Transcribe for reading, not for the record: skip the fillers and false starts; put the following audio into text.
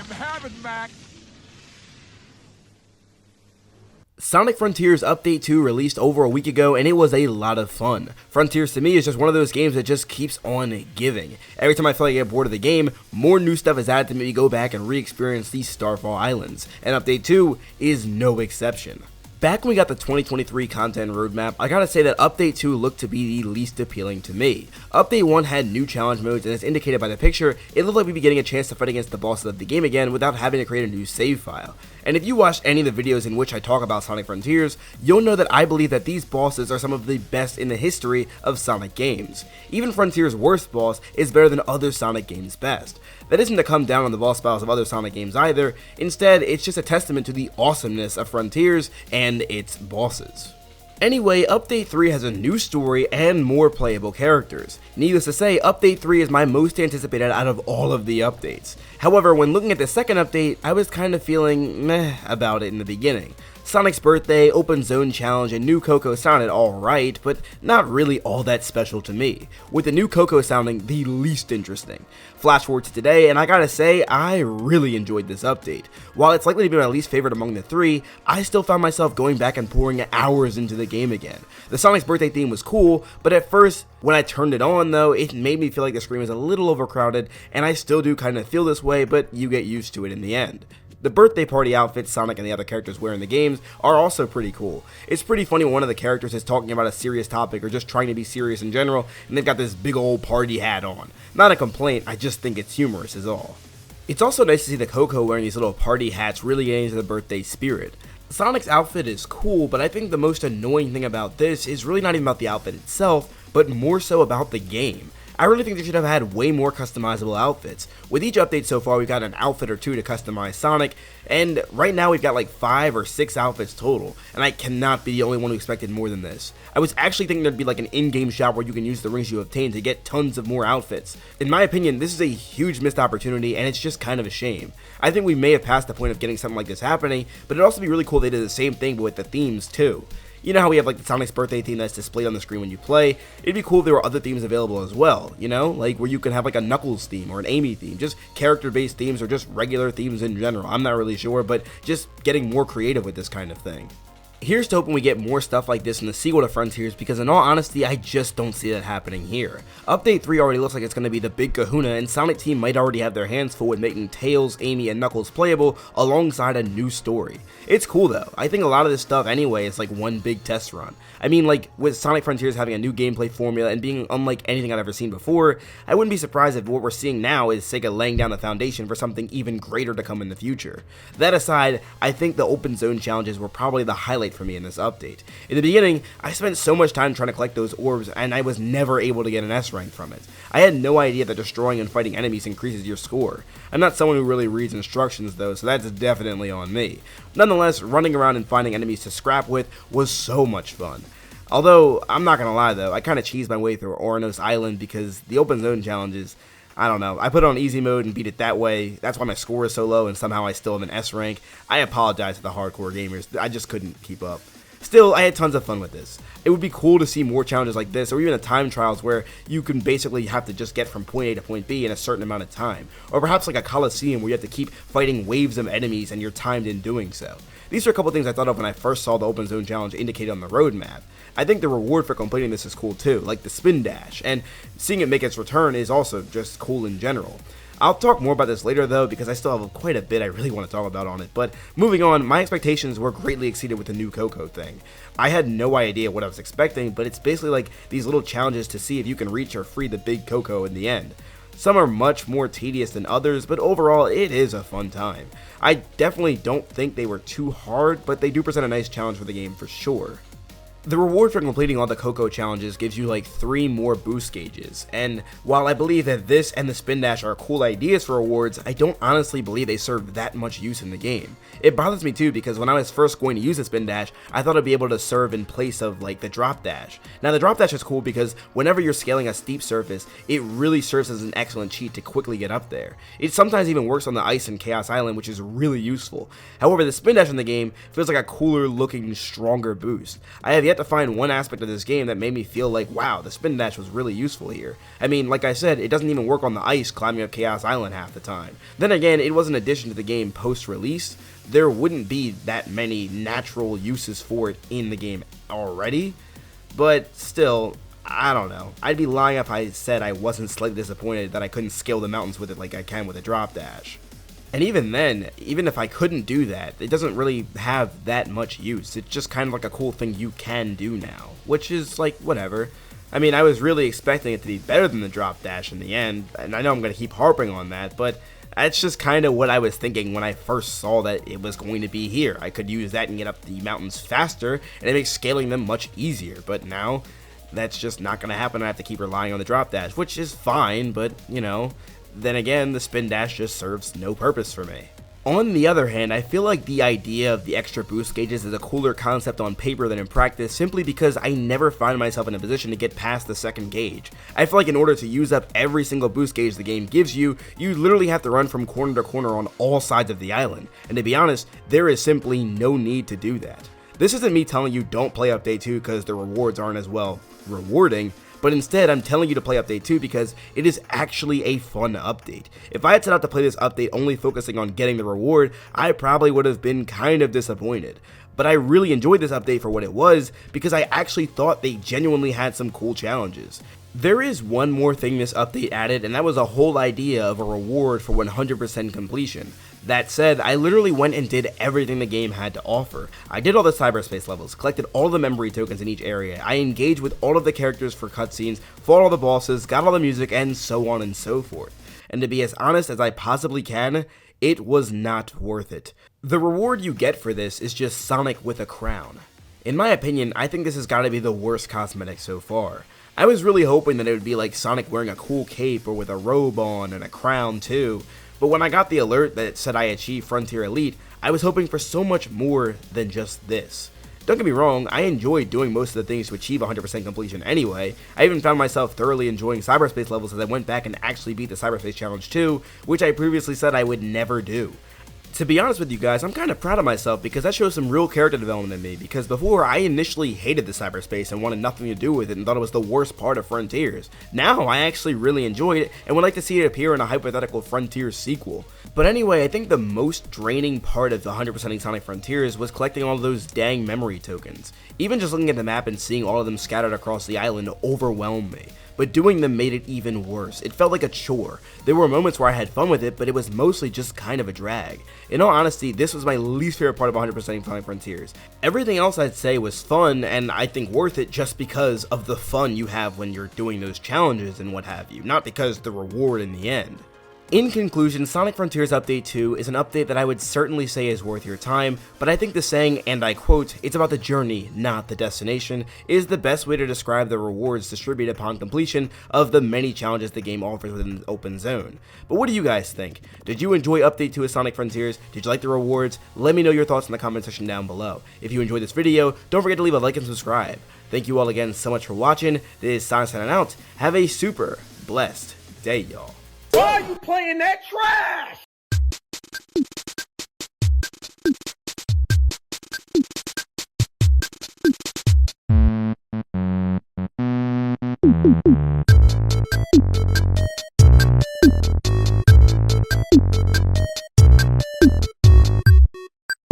am having, Mac. Sonic Frontiers Update 2 released over a week ago, and it was a lot of fun. Frontiers to me is just one of those games that just keeps on giving. Every time I feel like I get bored of the game, more new stuff is added to make me go back and re-experience these Starfall Islands, and Update 2 is no exception. Back when we got the 2023 content roadmap, I gotta say that Update 2 looked to be the least appealing to me. Update 1 had new challenge modes, and as indicated by the picture, it looked like we'd be getting a chance to fight against the bosses of the game again without having to create a new save file. And if you watched any of the videos in which I talk about Sonic Frontiers, you'll know that I believe that these bosses are some of the best in the history of Sonic games. Even Frontiers' worst boss is better than other Sonic games' best. That isn't to come down on the boss battles of other Sonic games either, instead it's just a testament to the awesomeness of Frontiers and its bosses. Anyway, Update 3 has a new story and more playable characters. Needless to say, Update 3 is my most anticipated out of all of the updates. However, when looking at the second update, I was kind of feeling meh about it in the beginning. Sonic's Birthday, Open Zone Challenge, and New Coco sounded alright, but not really all that special to me, with the New Coco sounding the least interesting. Flash forward to today, and I gotta say, I really enjoyed this update. While it's likely to be my least favorite among the three, I still found myself going back and pouring hours into the game again. The Sonic's Birthday theme was cool, but at first, when I turned it on though, it made me feel like the screen was a little overcrowded, and I still do kind of feel this way, but you get used to it in the end. The birthday party outfits Sonic and the other characters wear in the games are also pretty cool. It's pretty funny when one of the characters is talking about a serious topic or just trying to be serious in general, and they've got this big old party hat on. Not a complaint, I just think it's humorous is all. It's also nice to see the Coco wearing these little party hats really getting into the birthday spirit. Sonic's outfit is cool, but I think the most annoying thing about this is really not even about the outfit itself, but more so about the game. I really think they should have had way more customizable outfits. With each update so far, we've got an outfit or two to customize Sonic, and right now we've got like 5 or 6 outfits total, and I cannot be the only one who expected more than this. I was actually thinking there'd be like an in-game shop where you can use the rings you obtain to get tons of more outfits. In my opinion, this is a huge missed opportunity, and it's just kind of a shame. I think we may have passed the point of getting something like this happening, but it'd also be really cool they did the same thing but with the themes too. You know how we have like the Sonic's Birthday theme that's displayed on the screen when you play? It'd be cool if there were other themes available as well, you know? Like where you can have like a Knuckles theme or an Amy theme, just character-based themes or just regular themes in general. I'm not really sure, but just getting more creative with this kind of thing. Here's to hoping we get more stuff like this in the sequel to Frontiers, because in all honesty, I just don't see that happening here. Update 3 already looks like it's going to be the big kahuna, and Sonic Team might already have their hands full with making Tails, Amy, and Knuckles playable alongside a new story. It's cool though. I think a lot of this stuff anyway is like one big test run. I mean, like with Sonic Frontiers having a new gameplay formula and being unlike anything I've ever seen before, I wouldn't be surprised if what we're seeing now is Sega laying down the foundation for something even greater to come in the future. That aside, I think the open zone challenges were probably the highlight for me in this update. In the beginning, I spent so much time trying to collect those orbs and I was never able to get an S rank from it. I had no idea that destroying and fighting enemies increases your score. I'm not someone who really reads instructions though, so that's definitely on me. Nonetheless, running around and finding enemies to scrap with was so much fun. Although, I'm not gonna lie though, I kinda cheesed my way through Oranos Island because the open zone challenges, I don't know, I put it on easy mode and beat it that way. That's why my score is so low and somehow I still have an S rank. I apologize to the hardcore gamers, I just couldn't keep up. Still, I had tons of fun with this. It would be cool to see more challenges like this, or even a time trials where you can basically have to just get from point A to point B in a certain amount of time. Or perhaps like a Coliseum where you have to keep fighting waves of enemies and you're timed in doing so. These are a couple things I thought of when I first saw the Open Zone Challenge indicated on the roadmap. I think the reward for completing this is cool too, like the spin dash, and seeing it make its return is also just cool in general. I'll talk more about this later though, because I still have quite a bit I really want to talk about on it, but moving on, my expectations were greatly exceeded with the new Coco thing. I had no idea what I was expecting, but it's basically like these little challenges to see if you can reach or free the big Coco in the end. Some are much more tedious than others, but overall it is a fun time. I definitely don't think they were too hard, but they do present a nice challenge for the game for sure. The reward for completing all the Coco challenges gives you like 3 more boost gauges, and while I believe that this and the spin dash are cool ideas for rewards, I don't honestly believe they serve that much use in the game. It bothers me too because when I was first going to use the spin dash, I thought it'd be able to serve in place of like the drop dash. Now the drop dash is cool because whenever you're scaling a steep surface, it really serves as an excellent cheat to quickly get up there. It sometimes even works on the ice in Chaos Island, which is really useful. However, the spin dash in the game feels like a cooler looking, stronger boost. I have yet yet to find one aspect of this game that made me feel like, wow, the spin dash was really useful here. I mean, like I said, it doesn't even work on the ice climbing up Chaos Island half the time. Then again, it was an addition to the game post-release. There wouldn't be that many natural uses for it in the game already, but still, I don't know. I'd be lying if I said I wasn't slightly disappointed that I couldn't scale the mountains with it like I can with a drop dash. And even then, even if I couldn't do that, it doesn't really have that much use. It's just kind of like a cool thing you can do now, which is like, whatever. I mean, I was really expecting it to be better than the drop dash in the end, and I know I'm going to keep harping on that, but that's just kind of what I was thinking when I first saw that it was going to be here. I could use that and get up the mountains faster, and it makes scaling them much easier, but now that's just not going to happen. I have to keep relying on the drop dash, which is fine, but, you know, then again, the spin dash just serves no purpose for me. On the other hand, I feel like the idea of the extra boost gauges is a cooler concept on paper than in practice, simply because I never find myself in a position to get past the second gauge. I feel like in order to use up every single boost gauge the game gives you, you literally have to run from corner to corner on all sides of the island, and to be honest, there is simply no need to do that. This isn't me telling you don't play Update 2 because the rewards aren't as well rewarding, but instead I'm telling you to play Update 2 because it is actually a fun update. If I had set out to play this update only focusing on getting the reward, I probably would have been kind of disappointed. But I really enjoyed this update for what it was because I actually thought they genuinely had some cool challenges. There is one more thing this update added, and that was a whole idea of a reward for 100% completion. That said, I literally went and did everything the game had to offer. I did all the cyberspace levels, collected all the memory tokens in each area, I engaged with all of the characters for cutscenes, fought all the bosses, got all the music, and so on and so forth. And to be as honest as I possibly can, it was not worth it. The reward you get for this is just Sonic with a crown. In my opinion, I think this has got to be the worst cosmetic so far. I was really hoping that it would be like Sonic wearing a cool cape or with a robe on and a crown too, but when I got the alert that said I achieved Frontier Elite, I was hoping for so much more than just this. Don't get me wrong, I enjoyed doing most of the things to achieve 100% completion anyway. I even found myself thoroughly enjoying cyberspace levels as I went back and actually beat the cyberspace challenge too, which I previously said I would never do. To be honest with you guys, I'm kind of proud of myself because that shows some real character development in me, because before I initially hated the cyberspace and wanted nothing to do with it and thought it was the worst part of Frontiers. Now I actually really enjoyed it and would like to see it appear in a hypothetical Frontiers sequel. But anyway, I think the most draining part of the 100%ing Sonic Frontiers was collecting all of those dang memory tokens. Even just looking at the map and seeing all of them scattered across the island overwhelmed me. But doing them made it even worse. It felt like a chore. There were moments where I had fun with it, but it was mostly just kind of a drag. In all honesty, this was my least favorite part of 100%ing Sonic Frontiers. Everything else I'd say was fun, and I think worth it just because of the fun you have when you're doing those challenges and what have you, not because the reward in the end. In conclusion, Sonic Frontiers Update 2 is an update that I would certainly say is worth your time, but I think the saying, and I quote, "it's about the journey, not the destination," is the best way to describe the rewards distributed upon completion of the many challenges the game offers within the open zone. But what do you guys think? Did you enjoy Update 2 of Sonic Frontiers? Did you like the rewards? Let me know your thoughts in the comment section down below. If you enjoyed this video, don't forget to leave a like and subscribe. Thank you all again so much for watching. This is Sonic signing out. Have a super blessed day, y'all. Why are you playing that trash?